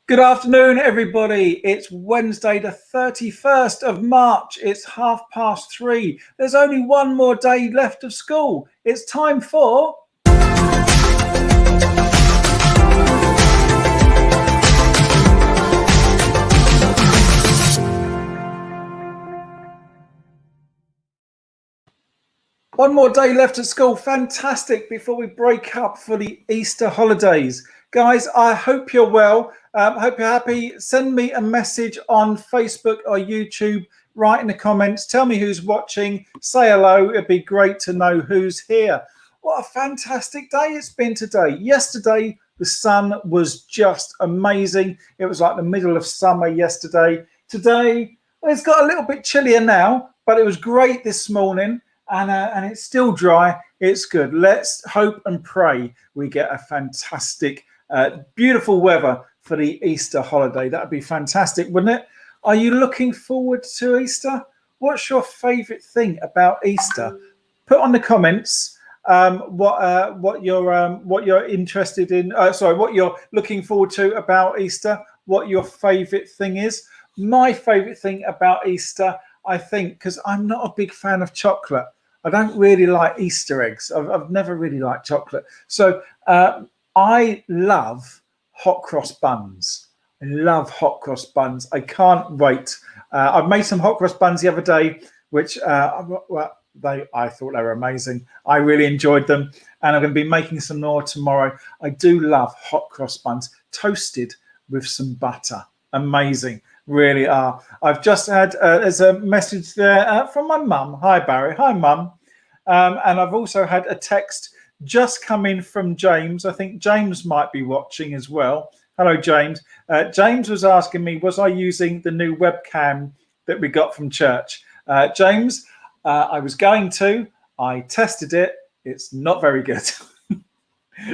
Good afternoon, everybody. It's Wednesday, the 31st of March. It's 3:30. There's only one more day left of school. It's time for. One more day left at school. Fantastic before we break up for the Easter holidays. Guys, I hope you're well. Hope you're happy. Send me a message on Facebook or YouTube. Write in the comments. Tell me who's watching. Say hello. It'd be great to know who's here. What a fantastic day it's been today. Yesterday, the sun was just amazing. It was like the middle of summer yesterday. Today, it's got a little bit chillier now, but it was great this morning. And it's still dry. It's good. Let's hope and pray we get a fantastic, beautiful weather for the Easter holiday. That would be fantastic, wouldn't it? Are you looking forward to Easter? What's your favourite thing about Easter? Put on the comments what you're interested in. What you're looking forward to about Easter. What your favourite thing is. My favourite thing about Easter, I think, because I'm not a big fan of chocolate. I don't really like Easter eggs. I've never really liked chocolate. So I love hot cross buns. I love hot cross buns. I can't wait. I've made some hot cross buns the other day, which I thought they were amazing. I really enjoyed them. And I'm going to be making some more tomorrow. I do love hot cross buns, toasted with some butter. Amazing. Really are. I've just had there's a message there from my mum. Hi Barry. Hi mum. And I've also had a text just come in from James. I think James might be watching as well. Hello James. James was asking me, was I using the new webcam that we got from church? James, I was going to. I tested it. It's not very good.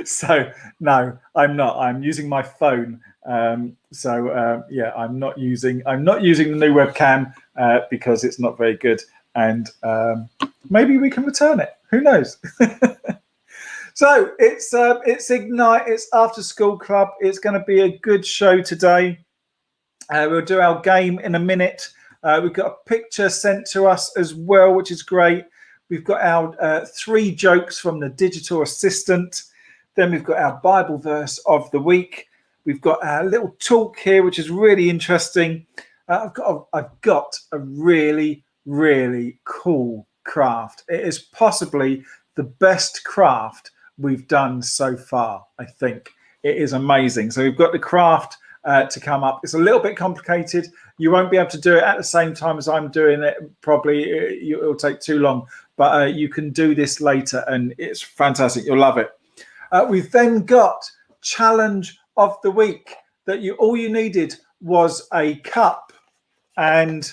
So no, I'm not. I'm using my phone. I'm not using the new webcam because it's not very good, and maybe we can return it. Who knows? So it's Ignite. It's after school club. It's going to be a good show today. We'll do our game in a minute. We've got a picture sent to us as well, which is great. We've got our 3 jokes from the digital assistant. Then we've got our Bible verse of the week. We've got our little talk here, which is really interesting. I've got a really, really cool craft. It is possibly the best craft we've done so far, I think. It is amazing. So we've got the craft to come up. It's a little bit complicated. You won't be able to do it at the same time as I'm doing it. Probably it'll take too long. But you can do this later, and it's fantastic. You'll love it. We've then got challenge of the week that all you needed was a cup and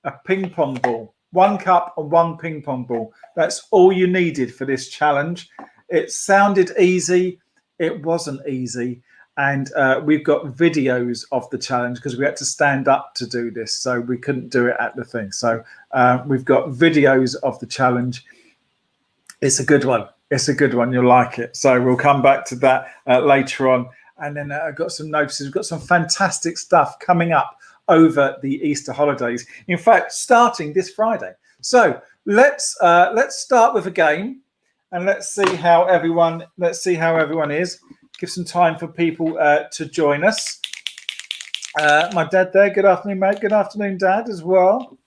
a ping pong ball. 1 cup and 1 ping pong ball. That's all you needed for this challenge. It sounded easy. It wasn't easy. And we've got videos of the challenge because we had to stand up to do this. So we couldn't do it at the thing. So we've got videos of the challenge. It's a good one. It's a good one. You'll like it. So we'll come back to that later on. And then I've got some notices. We've got some fantastic stuff coming up over the Easter holidays. In fact, starting this Friday. So let's start with a game, and let's see how everyone is. Give some time for people to join us. My dad there. Good afternoon, mate. Good afternoon, Dad, as well.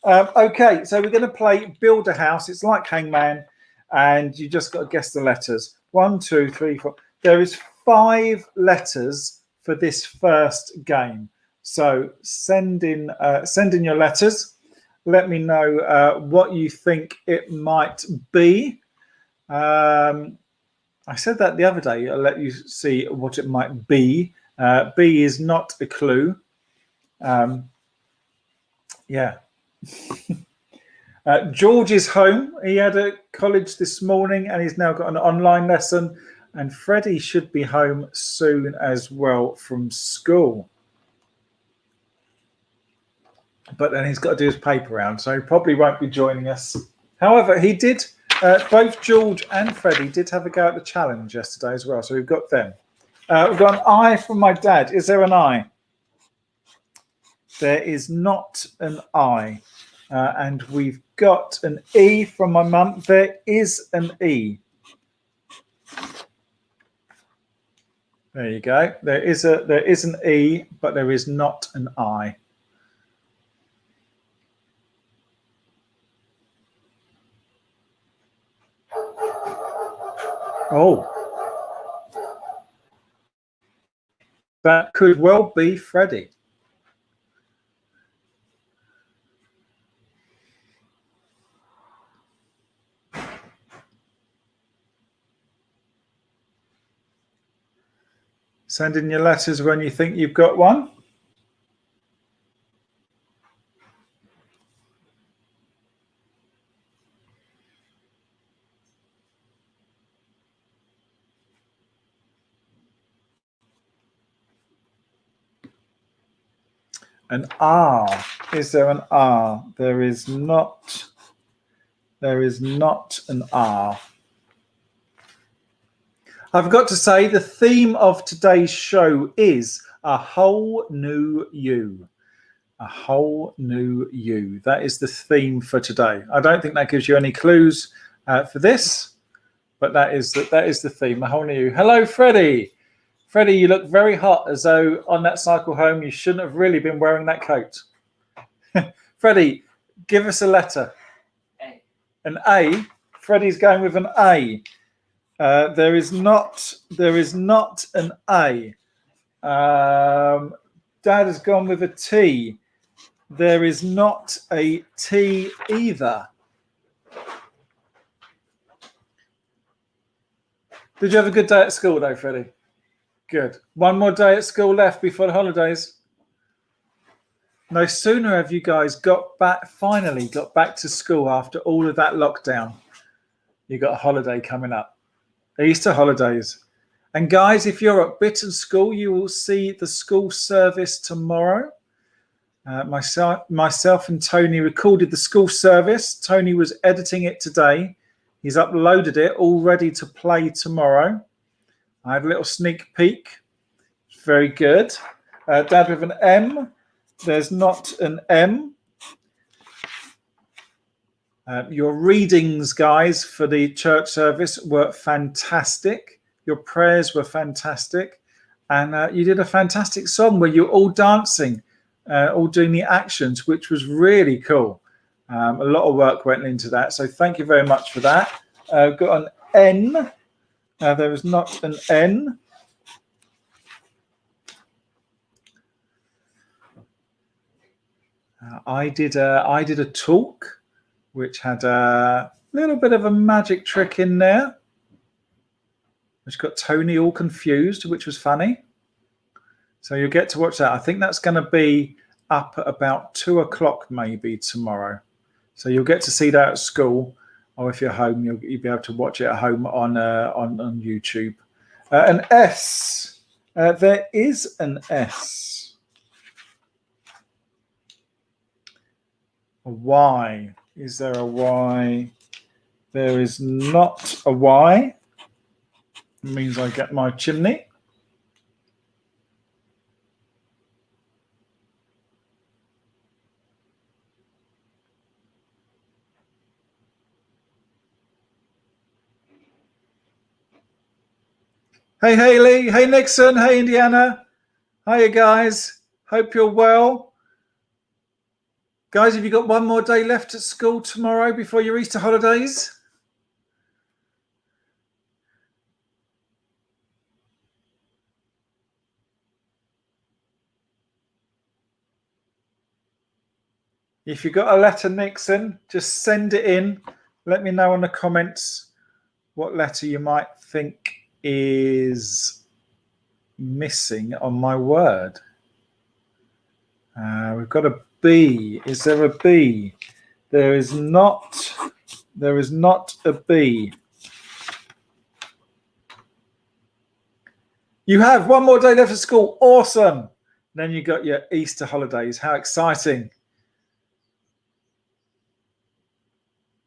Okay, so we're going to play Build a House. It's like Hangman. And you just got to guess the letters. 1, 2, 3, 4. There is 5 letters for this first game. So send in your letters. Let me know what you think it might be. I said that the other day. I'll let you see what it might be. B is not a clue. Yeah. George is home. He had a college this morning and he's now got an online lesson. And Freddie should be home soon as well from school. But then he's got to do his paper round, so he probably won't be joining us. However, he did, both George and Freddie did have a go at the challenge yesterday as well. So we've got them. We've got an I from my dad. Is there an I? There is not an I. And we've got an E from my mum. There is an E. There you go. There is an E, but there is not an I. Oh, that could well be Freddie. Send in your letters when you think you've got one. An R. Is there an R? There is not. There is not an R. I've got to say the theme of today's show is a whole new you. A whole new you. That is the theme for today. I don't think that gives you any clues for this, but that is the theme. A whole new you. Hello, Freddie. Freddie, you look very hot, as though on that cycle home you shouldn't have really been wearing that coat. Freddie, give us a letter. A. An A. Freddie's going with an A. There is not an A. Dad has gone with a T. There is not a T either. Did you have a good day at school though, Freddie? Good. One more day at school left before the holidays. No sooner have you guys finally got back to school after all of that lockdown. You got a holiday coming up. Easter holidays. And guys, if you're at Bitton School, you will see the school service tomorrow. Myself and Tony recorded the school service. Tony was editing it today. He's uploaded it all ready to play tomorrow. I had a little sneak peek. Very good. Dad with an M. There's not an M. Your readings, guys, for the church service were fantastic. Your prayers were fantastic. And you did a fantastic song where you're all dancing, all doing the actions, which was really cool. A lot of work went into that. So thank you very much for that. Got an N. There is not an N. I did a talk which had a little bit of a magic trick in there, which got Tony all confused, which was funny. So you'll get to watch that. I think that's going to be up at about 2 o'clock maybe tomorrow. So you'll get to see that at school, or if you're home, you'll be able to watch it at home on YouTube. An S. There is an S. A Y. Is there a Y? There is not a Y. It means I get my chimney. Hey, Haley. Hey, Nixon. Hey, Indiana. Hiya, guys. Hope you're well. Guys, have you got one more day left at school tomorrow before your Easter holidays? If you've got a letter, Nixon, just send it in. Let me know in the comments what letter you might think is missing on my word. We've got a B. Is there a B? There is not a B. You have one more day left of school. Awesome. Then you got your Easter holidays. How exciting.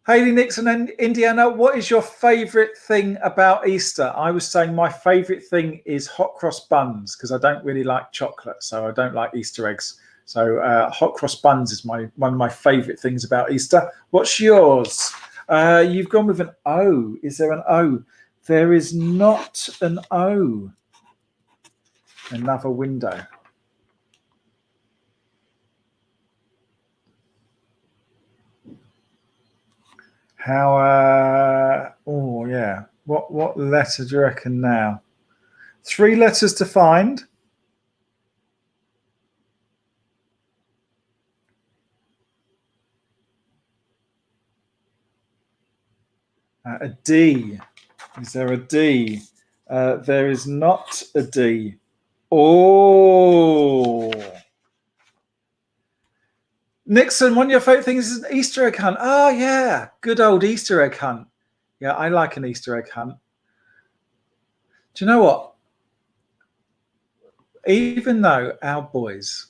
Hayley Nixon and Indiana, what is your favourite thing about Easter? I was saying my favourite thing is hot cross buns because I don't really like chocolate, so I don't like Easter eggs. So hot cross buns is one of my favourite things about Easter. What's yours? You've gone with an O. Is there an O? There is not an O. Another window. How? Oh yeah. What letter do you reckon now? 3 letters to find. A D. Is there a D? There is not a D. Oh. Nixon, one of your favourite things is an Easter egg hunt. Oh, yeah. Good old Easter egg hunt. Yeah, I like an Easter egg hunt. Do you know what? Even though our boys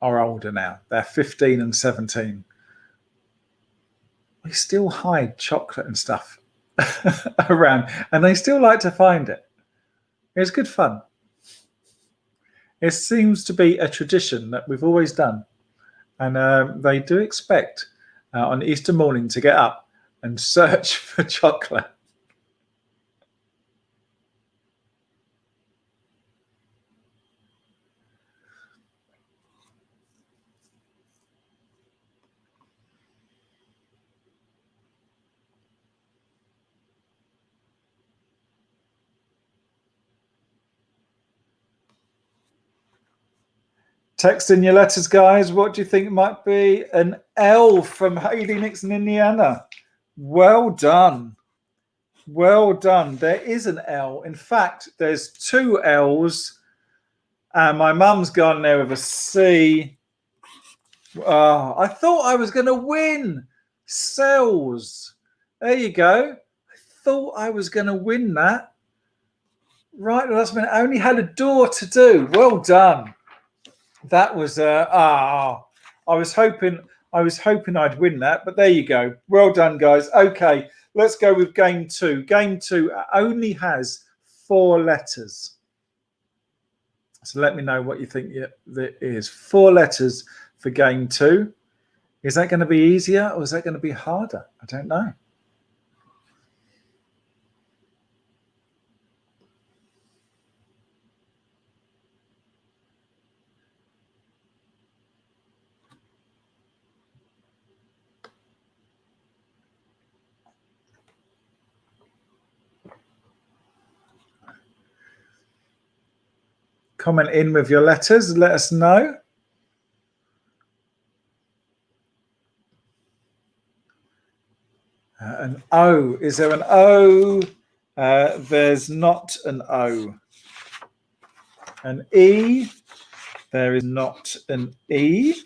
are older now, they're 15 and 17, we still hide chocolate and stuff around, and they still like to find it. It's good fun. It seems to be a tradition that we've always done. And they do expect on Easter morning to get up and search for chocolate. Text in your letters, guys. What do you think might be? An L from Hayley Nixon, Indiana. Well done. Well done. There is an L. In fact, there's 2 L's. And my mum's gone there with a C. Oh, I thought I was going to win. Cells. There you go. I thought I was going to win that. Right last minute. I only had a door to do. Well done. That was I was hoping I'd win that, but there you go. Well done, guys. Okay, let's go with game 2. Game 2 only has 4 letters. So let me know what you think it is. 4 letters for game 2. Is that going to be easier or is that going to be harder? I don't know. Comment in with your letters. Let us know. An O. Is there an O? There's not an O. An E. There is not an E.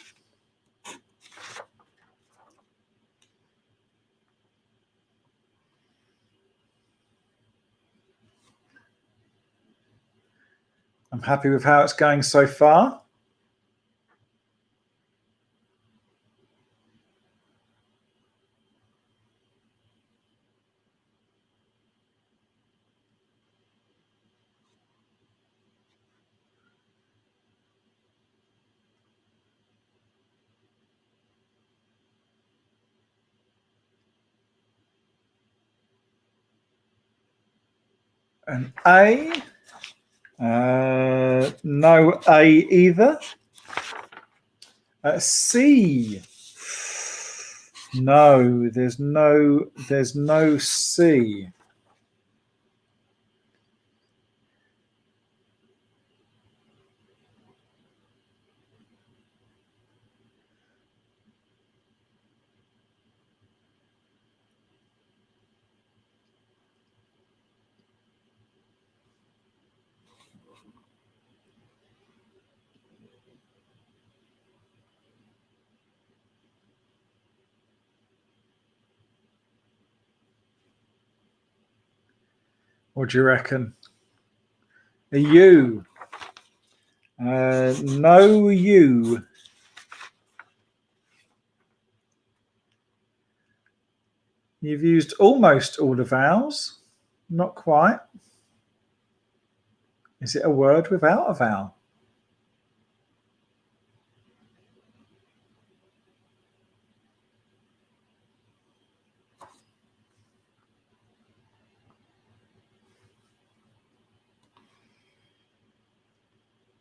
I'm happy with how it's going so far. An A. No A either. C. No, there's no C. What do you reckon? A U. No U. You've used almost all the vowels. Not quite. Is it a word without a vowel?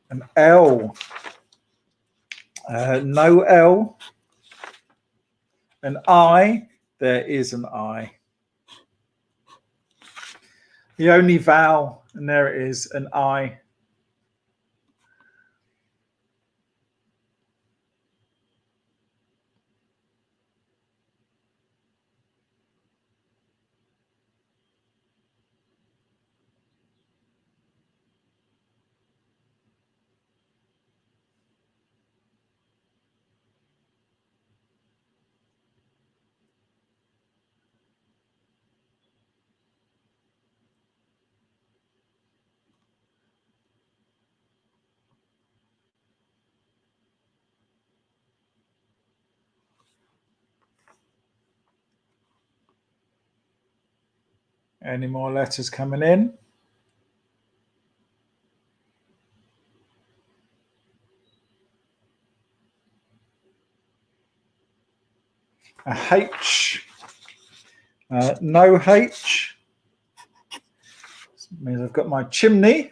An L. No L. An I. There is an I. The only vowel, and there it is, an I. Any more letters coming in? A H. No H. This means I've got my chimney.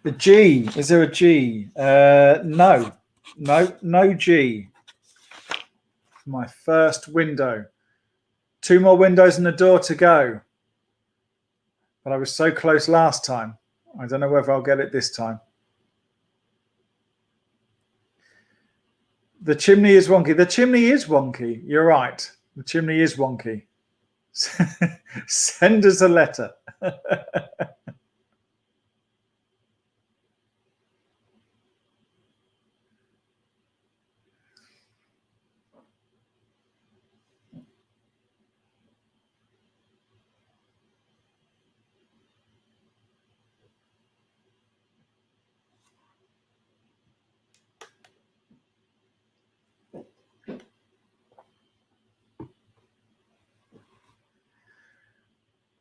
The G. Is there a G? No. No G. My first window. 2 more windows and a door to go. But I was so close last time. I don't know whether I'll get it this time. The chimney is wonky. The chimney is wonky. You're right. The chimney is wonky. Send us a letter.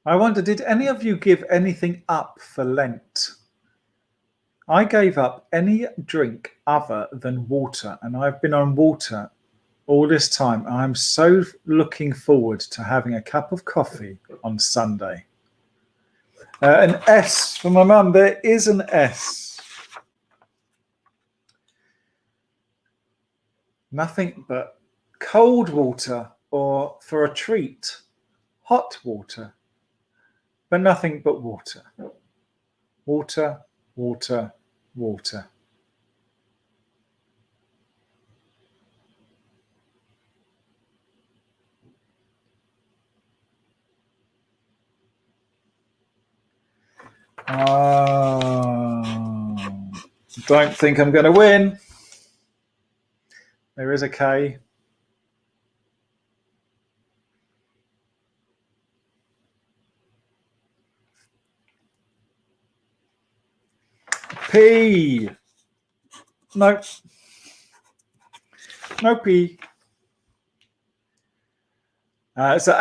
I wonder, did any of you give anything up for Lent? I gave up any drink other than water, and I've been on water all this time. I'm so looking forward to having a cup of coffee on Sunday. An S for my mum. There is an S. Nothing but cold water, or for a treat, hot water. But nothing but water. Water, water, water. Don't think I'm going to win. There is a K. P. No. No P. So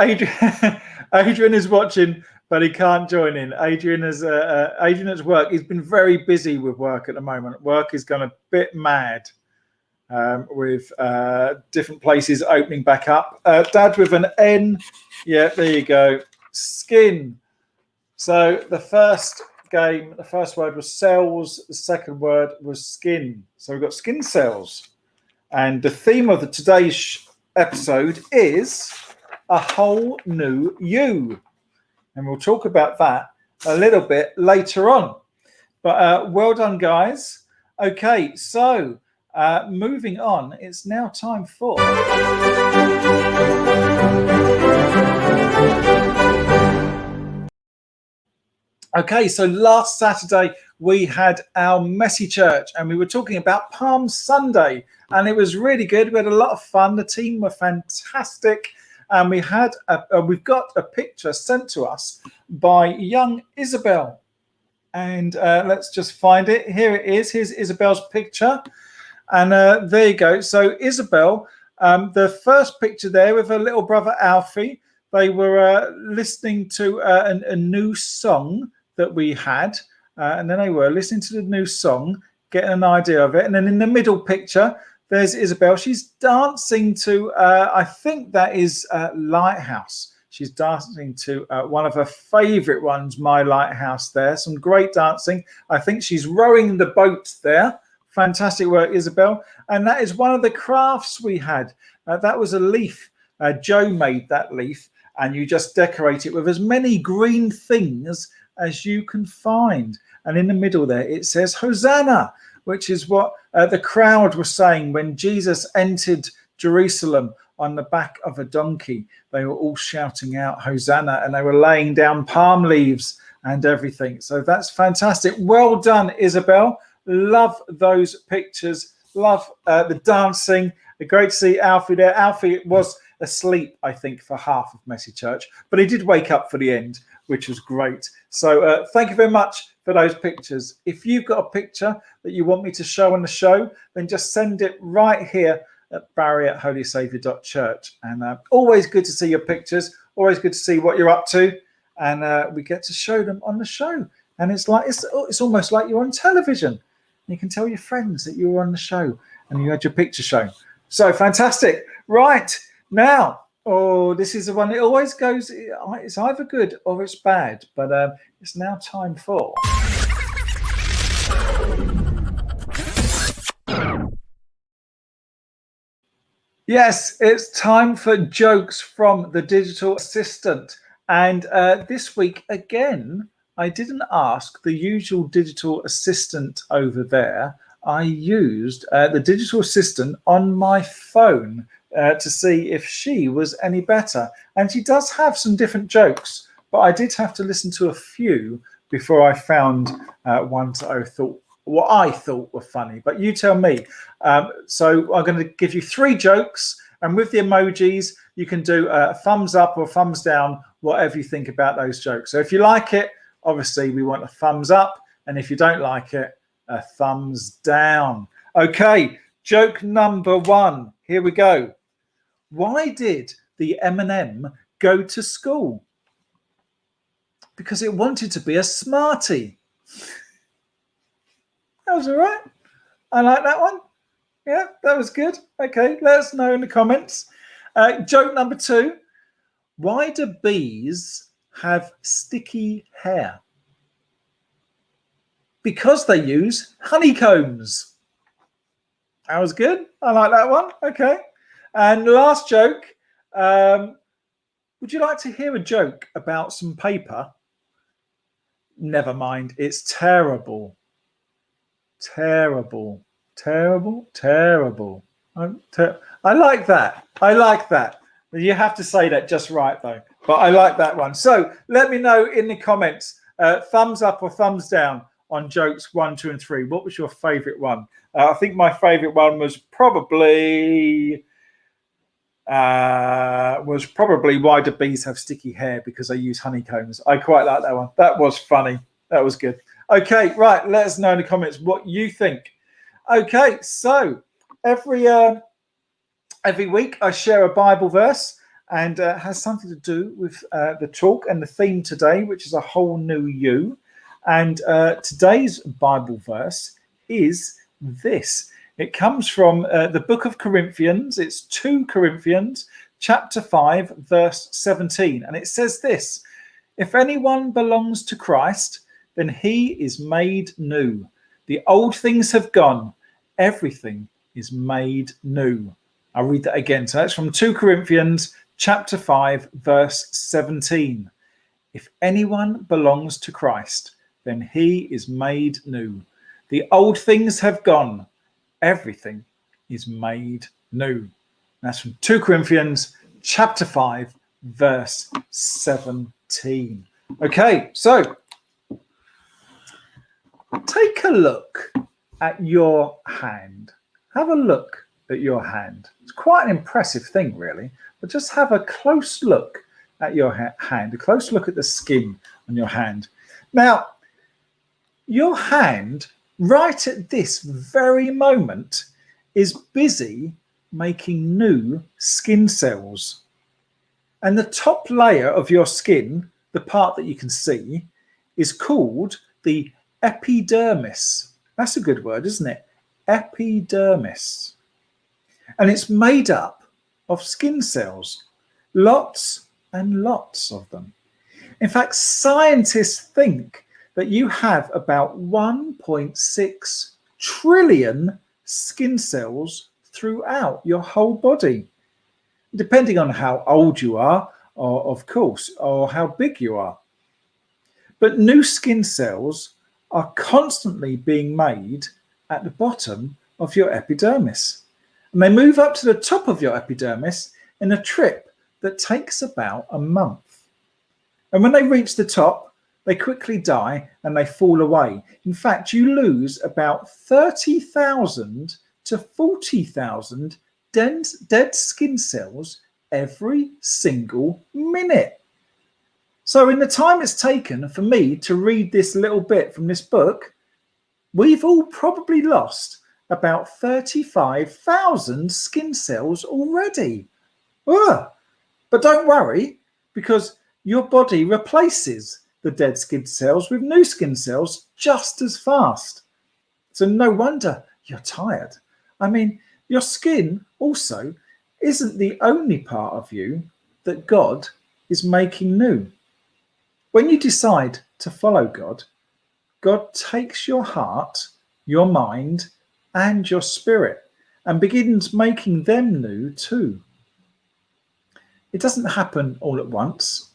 Adrian is watching, but he can't join in. Adrian is at work. He's been very busy with work at the moment. Work is going a bit mad with different places opening back up. Dad with an N. Yeah, there you go. Skin. So the first game, the first word was cells. The second word was skin. So we've got skin cells. And the theme of today's episode is a whole new you. And we'll talk about that a little bit later on. But well done, guys. Okay, so Moving on, it's now time for... Okay, so last Saturday we had our Messy Church and we were talking about Palm Sunday, and it was really good. We had a lot of fun. The team were fantastic, and we've got a picture sent to us by young Isabel, and let's just find it. Here it is. Here's Isabel's picture, and there you go. So Isabel, the first picture there with her little brother Alfie, they were listening to a new song that we had, and then they were listening to the new song, getting an idea of it. And then in the middle picture, there's Isabel. She's dancing to, I think that is Lighthouse. She's dancing to one of her favorite ones, My Lighthouse there. Some great dancing. I think she's rowing the boat there. Fantastic work, Isabel. And that is one of the crafts we had. That was a leaf. Joe made that leaf, and you just decorate it with as many green things as you can find. And in the middle there, it says Hosanna, which is what the crowd was saying when Jesus entered Jerusalem on the back of a donkey. They were all shouting out Hosanna, and they were laying down palm leaves and everything. So that's fantastic. Well done, Isabel. Love those pictures. Love the dancing. Great to see Alfie there. Alfie was asleep, I think, for half of Messy Church, but he did wake up for the end, which was great. So thank you very much for those pictures. If you've got a picture that you want me to show on the show, then just send it right here at barry@holysaviour.church. And always good to see your pictures, always good to see what you're up to, and we get to show them on the show. And it's almost like you're on television. You can tell your friends that you were on the show and you had your picture shown. So fantastic. Right, now, this is the one. It always goes, it's either good or it's bad, but it's now time for... Yes, it's time for jokes from the digital assistant. And this week, again, I didn't ask the usual digital assistant over there. I used the digital assistant on my phone to see if she was any better. And she does have some different jokes, but I did have to listen to a few before I found ones that I thought were funny. But you tell me. So I'm going to give you 3 jokes, and with the emojis, you can do a thumbs up or thumbs down, whatever you think about those jokes. So if you like it, obviously we want a thumbs up, and if you don't like it, a thumbs down. Okay, joke number 1. Here we go. Why did the M&M go to school? Because it wanted to be a smarty. That was all right. I like that one. Yeah, that was good. Okay, let us know in the comments. Joke number 2. Why do bees have sticky hair? Because they use honeycombs. That was good. I like that one. Okay. And last joke. Would you like to hear a joke about some paper? Never mind. It's terrible. Terrible. Terrible. Terrible. I like that. I like that. You have to say that just right, though. But I like that one. So let me know in the comments, thumbs up or thumbs down on jokes 1, 2, and 3. What was your favorite one? I think my favorite one was probably why do bees have sticky hair? Because they use honeycombs. I quite like that one. That was funny. That was good. Okay, right. Let us know in the comments what you think. Okay, so every week I share a Bible verse, and it has something to do with the talk and the theme today, which is a whole new you. And today's Bible verse is this. It comes from the book of Corinthians. It's 2 Corinthians chapter 5, verse 17. And it says this: if anyone belongs to Christ, then he is made new. The old things have gone. Everything is made new. I'll read that again. So that's from 2 Corinthians chapter 5, verse 17. If anyone belongs to Christ, then he is made new. The old things have gone. everything is made new. That's from 2 Corinthians chapter 5, verse 17. Okay, so take a look at your hand. Have a look at your hand. It's quite an impressive thing, really, but just have a close look at your hand, a close look at the skin on your hand. Now, your hand, right at this very moment, is busy making new skin cells. And the top layer of your skin, the part that you can see, is called the epidermis. That's a good word, isn't it? Epidermis. And it's made up of skin cells, lots and lots of them. In fact, scientists think that you have about 1.6 trillion skin cells throughout your whole body, depending on how old you are, or, of course, or how big you are. But new skin cells are constantly being made at the bottom of your epidermis. And they move up to the top of your epidermis in a trip that takes about a month. And when they reach the top, they quickly die and they fall away. In fact, you lose about 30,000 to 40,000 dead skin cells every single minute. So in the time it's taken for me to read this little bit from this book, we've all probably lost about 35,000 skin cells already. Ugh. But don't worry, because your body replaces the dead skin cells with new skin cells just as fast. So no wonder you're tired. I mean, your skin also isn't the only part of you that God is making new. When you decide to follow God, God takes your heart, your mind, and your spirit and begins making them new too. It doesn't happen all at once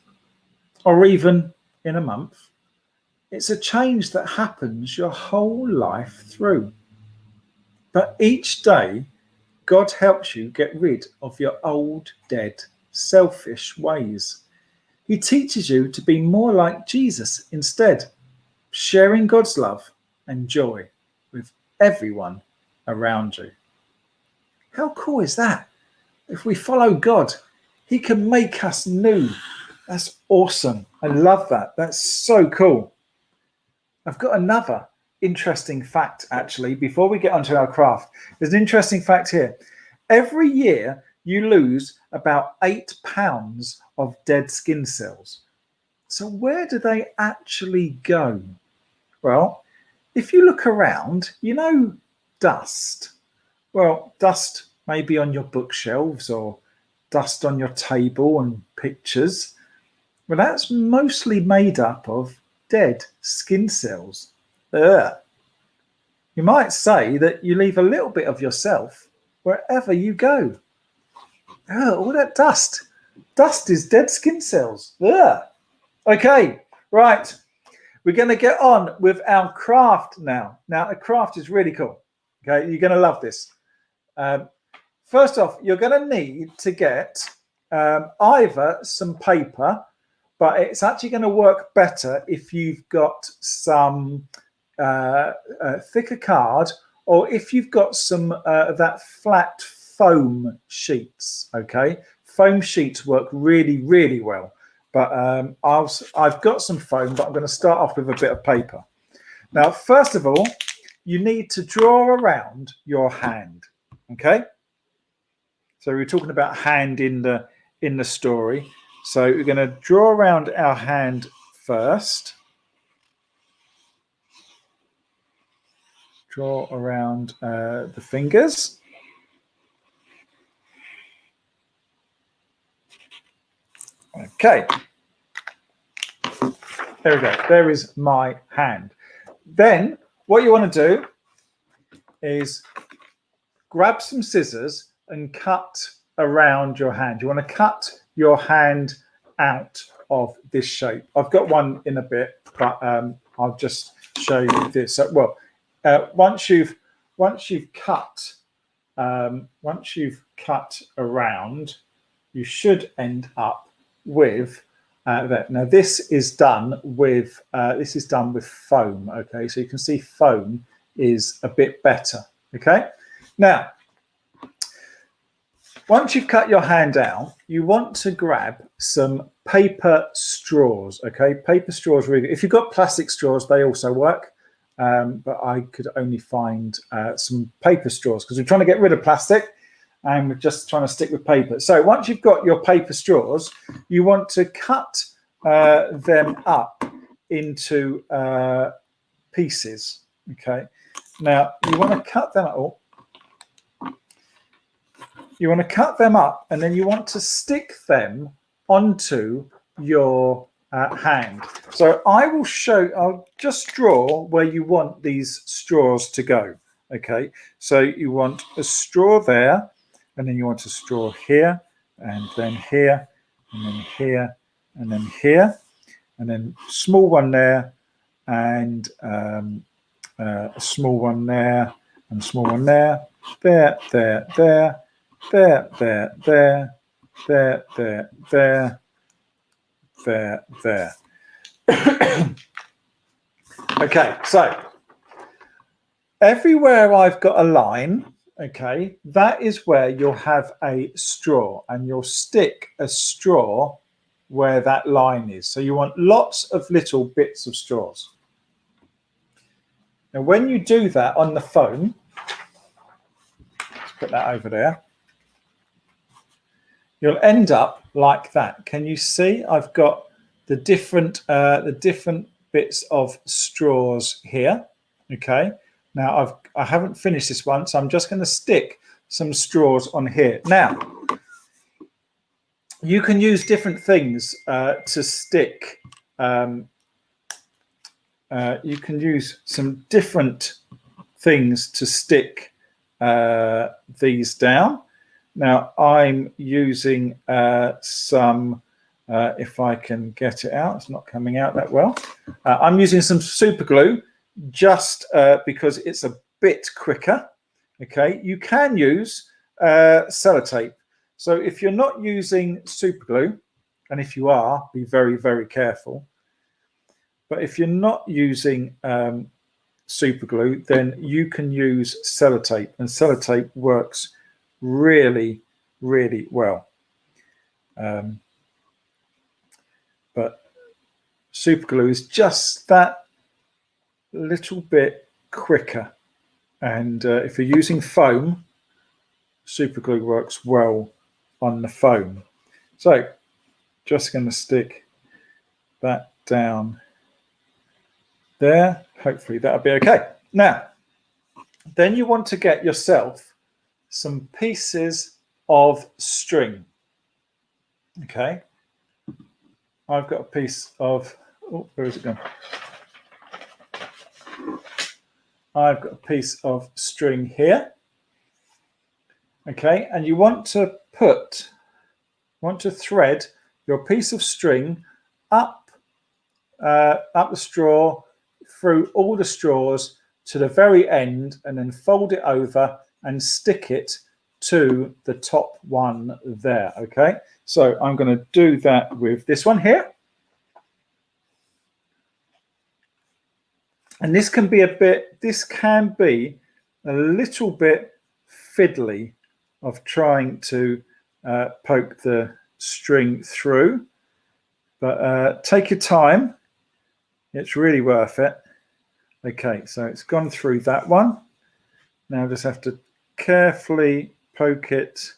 or even in a month. It's a change that happens your whole life through. But each day, God helps you get rid of your old, dead, selfish ways. He teaches you to be more like Jesus instead, sharing God's love and joy with everyone around you. How cool is that? If we follow God, he can make us new. That's awesome. I love that. That's so cool. I've got another interesting fact, actually, before we get onto our craft. There's an interesting fact here. Every year, you lose about 8 pounds of dead skin cells. So where do they actually go? Well, if you look around, you know dust. Well, dust may be on your bookshelves or dust on your table and pictures. Well, that's mostly made up of dead skin cells. Ugh. You might say that you leave a little bit of yourself wherever you go. Oh, all that dust. Dust is dead skin cells. Ugh. Okay, right. We're going to get on with our craft now. Now, the craft is really cool. Okay, you're going to love this. First off, you're going to need to get either some paper, but it's actually going to work better if you've got some thicker card, or if you've got some that flat foam sheets. Okay, foam sheets work really, really well. But I've got some foam, but I'm going to start off with a bit of paper. Now, first of all, you need to draw around your hand. Okay. So we're talking about hand in the story. So we're going to draw around our hand first. Draw around the fingers. Okay. There we go. There is my hand. Then what you want to do is grab some scissors and cut around your hand. You want to cut your hand out of this shape. I've got one in a bit, but I'll just show you this. So, once you've once you've cut around, you should end up with that. Now this is done with foam. Okay, so you can see foam is a bit better. Okay, now once you've cut your hand out, you want to grab some paper straws. Okay, paper straws really. If you've got plastic straws, they also work. But I could only find some paper straws because we're trying to get rid of plastic and we're just trying to stick with paper. So once you've got your paper straws, you want to cut them up into pieces. Okay, now you want to cut them up. You want to cut them up and then you want to stick them onto your hand. So I'll just draw where you want these straws to go. Okay, so you want a straw there, and then you want a straw here, and then here, and then here, and then here, and then small one there, and a small one there, and a small one there, there, there, there, there, there, there, there, there, there, there, there. Okay, so everywhere I've got a line, okay, that is where you'll have a straw, and you'll stick a straw where that line is. So you want lots of little bits of straws. Now when you do that on the foam, let's put that over there, you'll end up like that. Can you see? I've got the different bits of straws here. Okay. Now I haven't finished this one, so I'm just going to stick some straws on here. Now you can use different things to stick. You can use some different things to stick these down. Now I'm using some, if I can get it out, it's not coming out that well. I'm using some super glue just because it's a bit quicker. Okay, you can use sellotape. So if you're not using super glue, and if you are, be very, very careful. But if you're not using super glue, then you can use sellotape, and sellotape works really, really well. But super glue is just that little bit quicker. And if you're using foam, super glue works well on the foam. So just going to stick that down there. Hopefully that'll be okay. Now, then you want to get yourself some pieces of string. Okay. I've got a piece of, oh, where is it gone? I've got a piece of string here. Okay, and you want to thread your piece of string up the straw, through all the straws to the very end, and then fold it over and stick it to the top one there. Okay, so I'm going to do that with this one here. And this can be a little bit fiddly of trying to poke the string through, but take your time. It's really worth it. Okay, so it's gone through that one. Now I just have to carefully poke it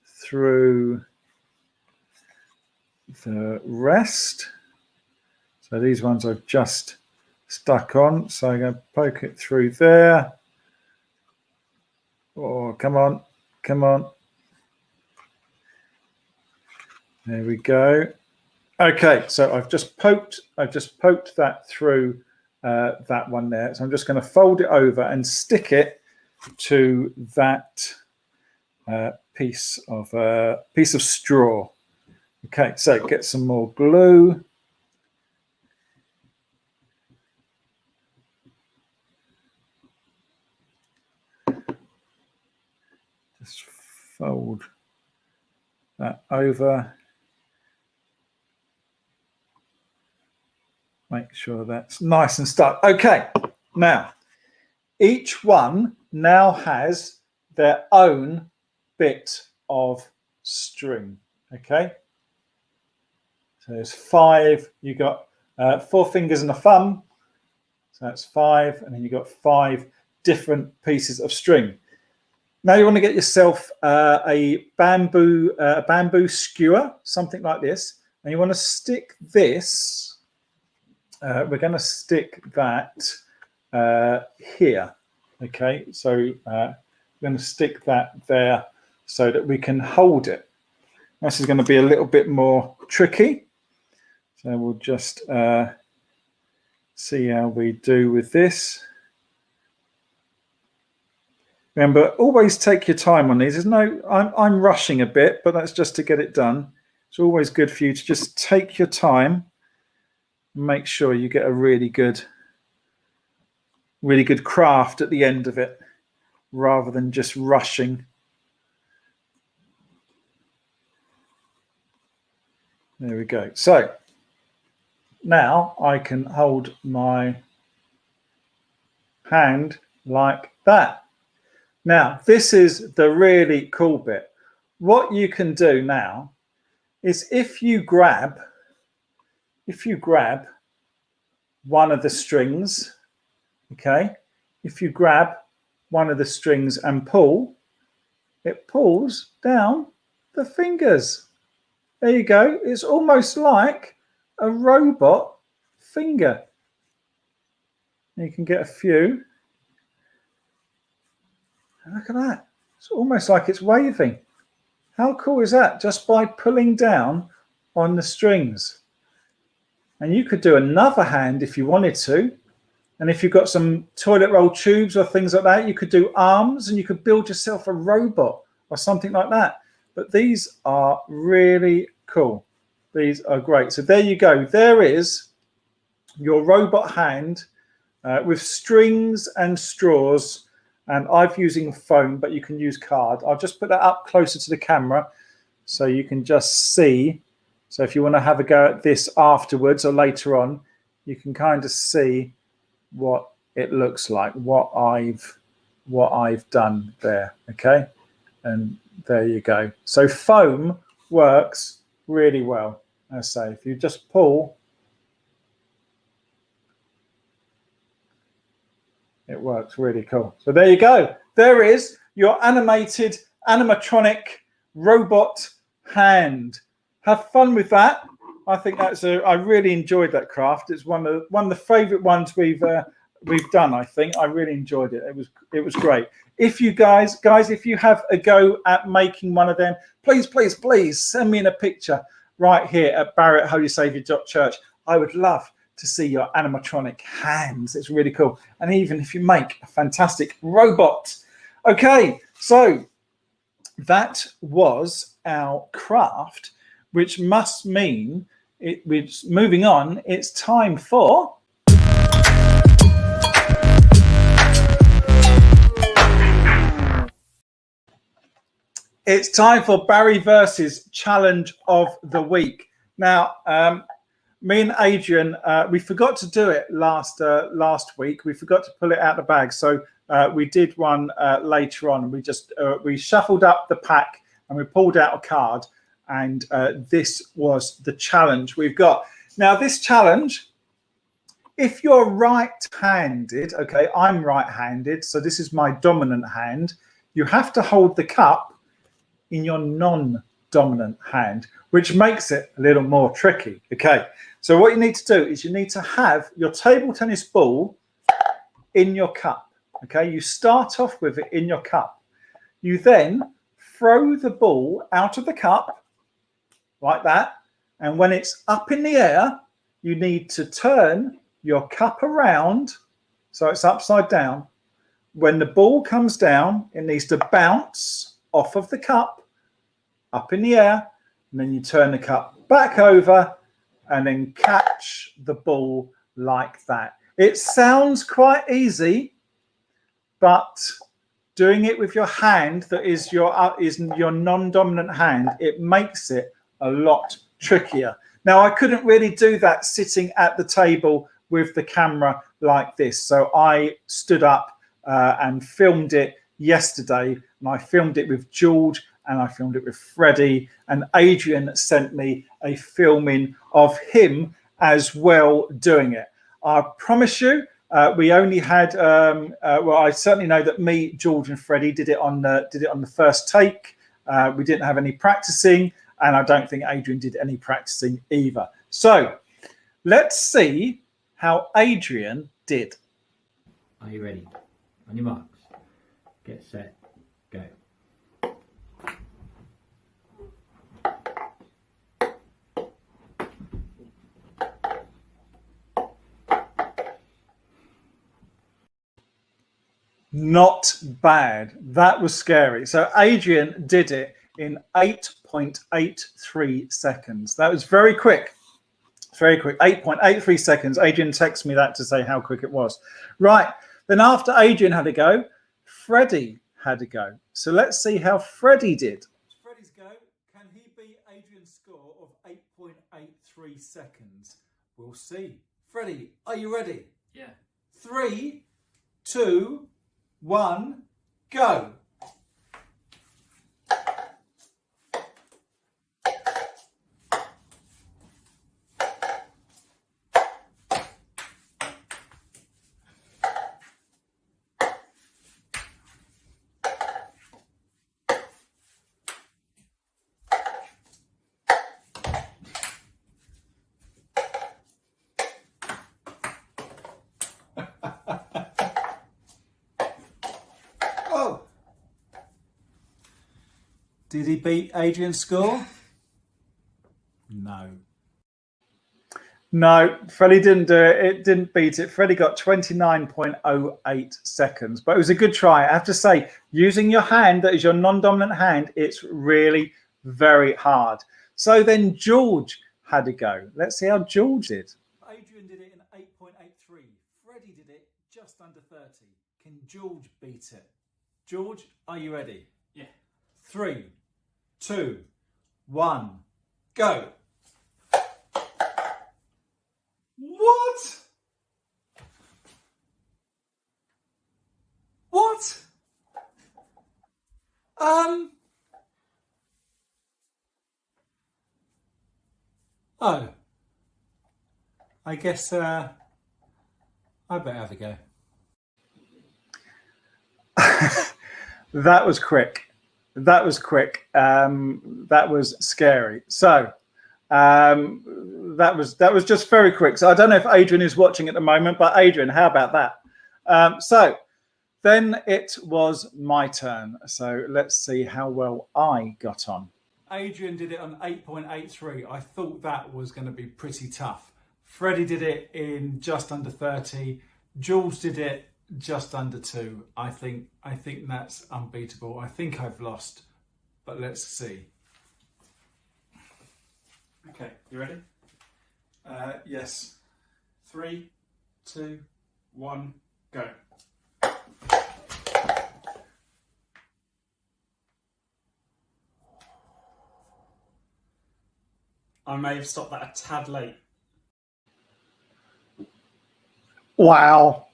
through the rest. So these ones I've just stuck on. So I'm going to poke it through there. Oh, come on, come on. There we go. Okay, so I've just poked that through that one there. So I'm just going to fold it over and stick it to that piece of straw. Okay, so get some more glue. Just fold that over. Make sure that's nice and stuck. Okay, now each one now has their own bit of string. Okay, so there's 5. You got 4 fingers and a thumb, so that's 5, and then you got 5 different pieces of string. Now you want to get yourself a bamboo skewer, something like this, and you want to stick this. We're going to stick that here. Okay, so we're going to stick that there so that we can hold it. This is going to be a little bit more tricky, so we'll just see how we do with this. Remember, always take your time on these. There's no, I'm rushing a bit, but that's just to get it done. It's always good for you to just take your time and make sure you get a really good craft at the end of it, rather than just rushing. There we go. So now I can hold my hand like that. Now, this is the really cool bit. What you can do now is if you grab one of the strings, okay, if you grab one of the strings and pull, it pulls down the fingers. There you go. It's almost like a robot finger. You can get a few. Look at that. It's almost like it's waving. How cool is that? Just by pulling down on the strings. And you could do another hand if you wanted to. And if you've got some toilet roll tubes or things like that, you could do arms and you could build yourself a robot or something like that. But these are really cool. These are great. So there you go. There is your robot hand with strings and straws. And I'm using foam, but you can use card. I'll just put that up closer to the camera so you can just see. So if you want to have a go at this afterwards or later on, you can kind of see what it looks like, what I've done there. Okay, and there you go. So foam works really well. I say if you just pull, it works really cool. So there you go. There is your animated animatronic robot hand. Have fun with that. I think I really enjoyed that craft. It's one of the favorite ones we've done. I think I really enjoyed it. It was great. If you guys, if you have a go at making one of them, please send me in a picture right here at barrett.holysaviour.church. I would love to see your animatronic hands. It's really cool. And even if you make a fantastic robot. Okay, so that was our craft, which must mean moving on, it's time for Barry versus Challenge of the Week. Now, me and Adrian, we forgot to do it last week. We forgot to pull it out of the bag, so we did one later on. We shuffled up the pack and we pulled out a card, and this was the challenge we've got. Now, this challenge, if you're right-handed, okay, I'm right-handed, so this is my dominant hand. You have to hold the cup in your non-dominant hand, which makes it a little more tricky. Okay, so what you need to do is you need to have your table tennis ball in your cup. Okay, you start off with it in your cup. You then throw the ball out of the cup like that, and when it's up in the air, you need to turn your cup around so it's upside down. When the ball comes down, it needs to bounce off of the cup up in the air, and then you turn the cup back over and then catch the ball like that. It sounds quite easy, but doing it with your hand that is your non-dominant hand, it makes it a lot trickier. Now, I couldn't really do that sitting at the table with the camera like this. So I stood up and filmed it yesterday, and I filmed it with George and I filmed it with Freddie, and Adrian sent me a filming of him as well doing it. I promise you, we only had well, I certainly know that me, George, and Freddie did it on the first take. We didn't have any practicing, and I don't think Adrian did any practicing either. So let's see how Adrian did. Are you ready? On your marks, get set, go. Not bad. That was scary. So Adrian did it in 8.83 seconds. That was very quick. Very quick. 8.83 seconds. Adrian texted me that to say how quick it was. Right. Then after Adrian had a go, Freddie had a go. So let's see how Freddie did. Freddie's go. Can he beat Adrian's score of 8.83 seconds? We'll see. Freddie, are you ready? Yeah. 3, 2, 1, go. Oh. Did he beat Adrian's score? No. No, Freddie didn't do it. It didn't beat it. Freddie got 29.08 seconds, but it was a good try. I have to say, using your hand, that is your non-dominant hand, it's really very hard. So then George had a go. Let's see how George did. Adrian did it in 8.83. Freddie did it just under 30. Can George beat it? George, are you ready? Yeah. 3, 2, 1, go. What? What? Oh. I guess I better have a go. That was quick. That was quick. That was scary. So that was just very quick. So I don't know if Adrian is watching at the moment, but Adrian, how about that? So then it was my turn. So let's see how well I got on. Adrian did it on 8.83. I thought that was going to be pretty tough. Freddie did it in just under 30. Jules did it just under 2. I think that's unbeatable. I think I've lost, but let's see. Okay, you ready? Yes. 3, 2, 1, go. I may have stopped that a tad late. Wow.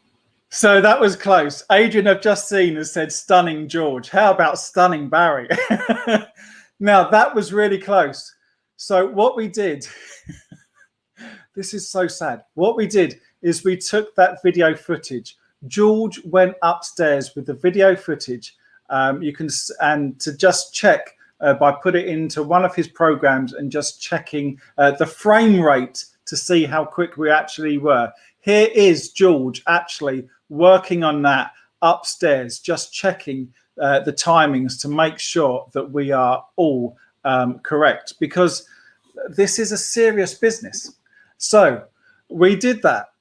So that was close. Adrian, I've just seen, has said stunning George. How about stunning Barry? Now, that was really close. So what we did, this is so sad. What we did is we took that video footage. George went upstairs with the video footage. You can, and to just check by put it into one of his programs and just checking the frame rate to see how quick we actually were. Here is George actually working on that upstairs, just checking the timings to make sure that we are all correct, because this is a serious business. So we did that,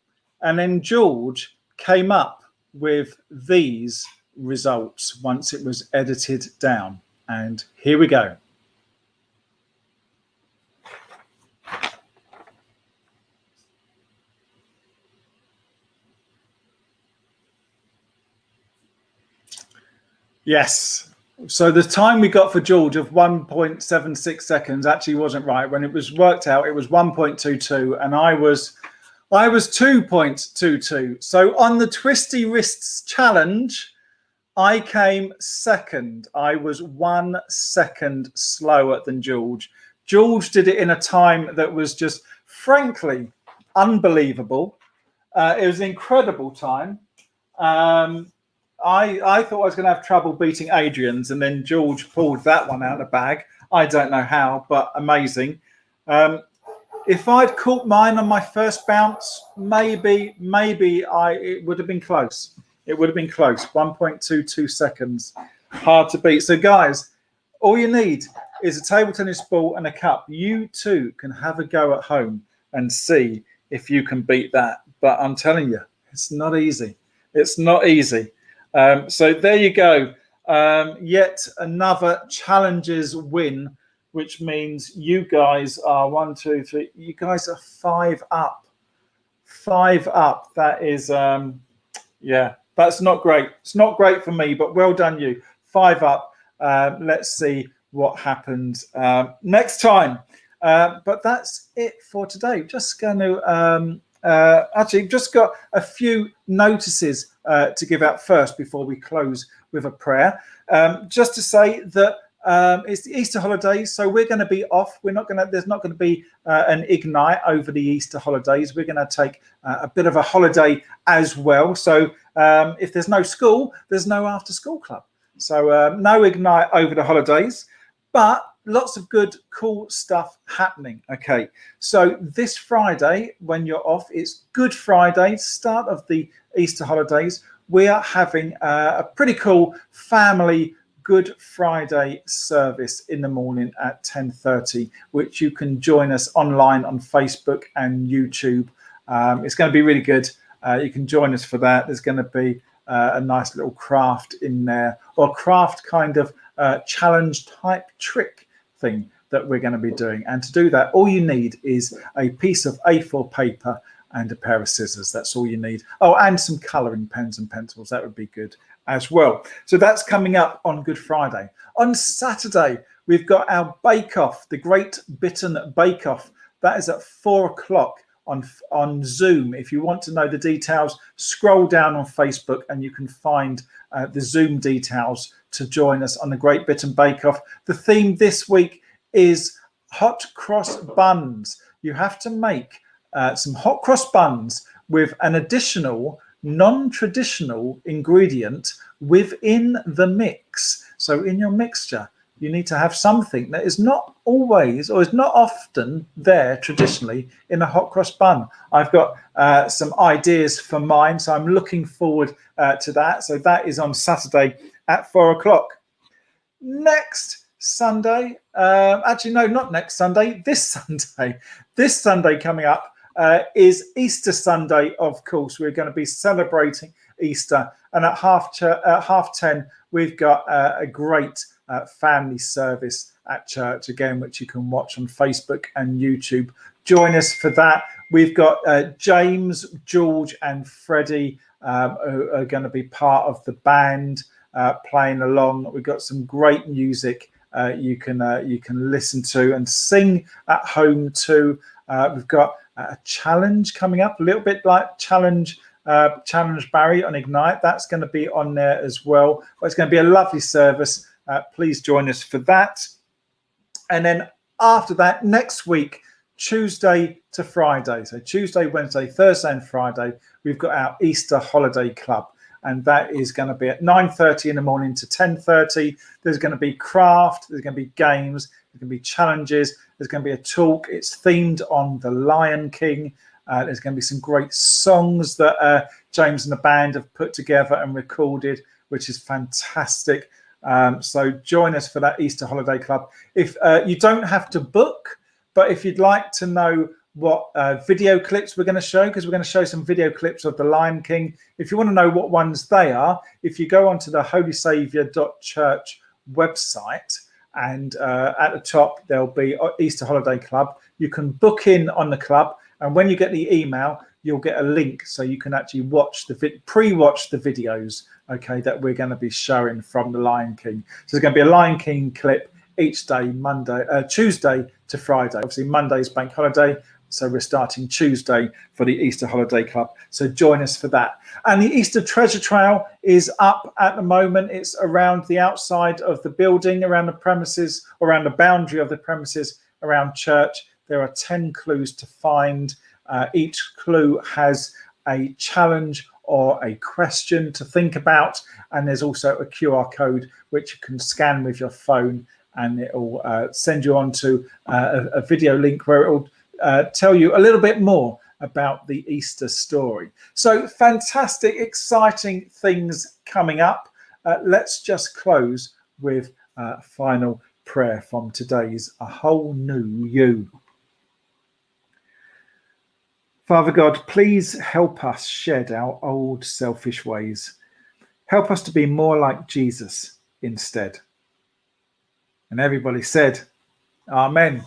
and then George came up with these results once it was edited down, and here we go. Yes. So the time we got for George of 1.76 seconds actually wasn't right. When it was worked out, it was 1.22, and I was 2.22. So on the Twisty Wrists challenge, I came second. I was 1 second slower than George. George did it in a time that was just frankly unbelievable. It was an incredible time. I thought I was going to have trouble beating Adrian's, and then George pulled that one out of the bag. I don't know how, but amazing. If I'd caught mine on my first bounce, maybe it would have been close. It would have been close. 1.22 seconds. Hard to beat. So, guys, all you need is a table tennis ball and a cup. You too can have a go at home and see if you can beat that. But I'm telling you, it's not easy. It's not easy. So there you go. Yet another challenges win, which means you guys are 1, 2, 3. You guys are 5 up. 5 up. That is, yeah, that's not great. It's not great for me, but well done you. 5 up. Let's see what happens next time. But that's it for today. Just going to actually just got a few notices to give out first before we close with a prayer. Just to say that it's the Easter holidays, so we're going to be off. There's not going to be an Ignite over the Easter holidays. We're going to take a bit of a holiday as well. So if there's no school, there's no after school club. So no Ignite over the holidays, but lots of good, cool stuff happening. Okay, so this Friday, when you're off, it's Good Friday, start of the Easter holidays. We are having a pretty cool family Good Friday service in the morning at 10:30, which you can join us online on Facebook and YouTube. It's going to be really good. You can join us for that. There's going to be a nice little craft in there, or craft kind of challenge type trick thing that we're going to be doing. And to do that, all you need is a piece of A4 paper and a pair of scissors. That's all you need. Oh, and some colouring pens and pencils. That would be good as well. So that's coming up on Good Friday. On Saturday, we've got our Bake Off, the Great Bittern Bake Off. That is at 4 o'clock on Zoom. If you want to know the details, scroll down on Facebook and you can find the Zoom details to join us on the Great Bittern Bake Off. The theme this week is hot cross buns. You have to make some hot cross buns with an additional non-traditional ingredient within the mix. So in your mixture, you need to have something that is not always or is not often there traditionally in a hot cross bun. I've got some ideas for mine, so I'm looking forward to that. So that is on Saturday at 4 o'clock. Next Sunday, actually, no, not next Sunday, this Sunday. This Sunday coming up is Easter Sunday, of course. We're going to be celebrating Easter. And at half 10, we've got a great family service at church, again, which you can watch on Facebook and YouTube. Join us for that. We've got James, George and Freddie who are going to be part of the band playing along. We've got some great music you can listen to and sing at home too. We've got a challenge coming up, a little bit like challenge Barry on Ignite. That's going to be on there as well. But it's going to be a lovely service. Please join us for that. And then after that, next week, Tuesday to Friday. So Tuesday, Wednesday, Thursday and Friday, we've got our Easter Holiday Club. And that is going to be at 9:30 in the morning to 10:30. There's going to be craft. There's going to be games. There's going to be challenges. There's going to be a talk. It's themed on The Lion King. There's going to be some great songs that James and the band have put together and recorded, which is fantastic. So join us for that Easter Holiday Club. If you don't have to book, but if you'd like to know what video clips we're going to show, because we're going to show some video clips of The Lion King. If you want to know what ones they are, if you go onto the holysaviour.church website, and at the top there'll be Easter Holiday Club. You can book in on the club, and when you get the email, you'll get a link so you can actually watch pre-watch the videos, okay, that we're going to be showing from the Lion King. So there's going to be a Lion King clip each day, Tuesday to Friday. Obviously Monday's bank holiday, so we're starting Tuesday for the Easter Holiday Club. So join us for that. And the Easter Treasure Trail is up at the moment. It's around the outside of the building, around the premises, around the boundary of the premises, around church. There are 10 clues to find. Each clue has a challenge or a question to think about. And there's also a QR code which you can scan with your phone, and it will send you on to a video link where it will tell you a little bit more about the Easter story. So fantastic, exciting things coming up. Let's just close with a final prayer from today's A Whole New You. Father God, please help us shed our old selfish ways. Help us to be more like Jesus instead. And everybody said, Amen.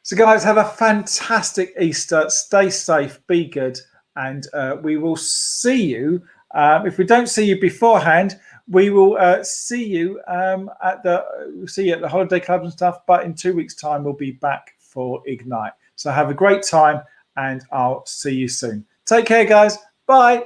So guys, have a fantastic Easter. Stay safe, be good, and we will see you. If we don't see you beforehand, we will see you at the holiday club and stuff. But in 2 weeks' time, we'll be back for Ignite. So have a great time, and I'll see you soon. Take care, guys. Bye.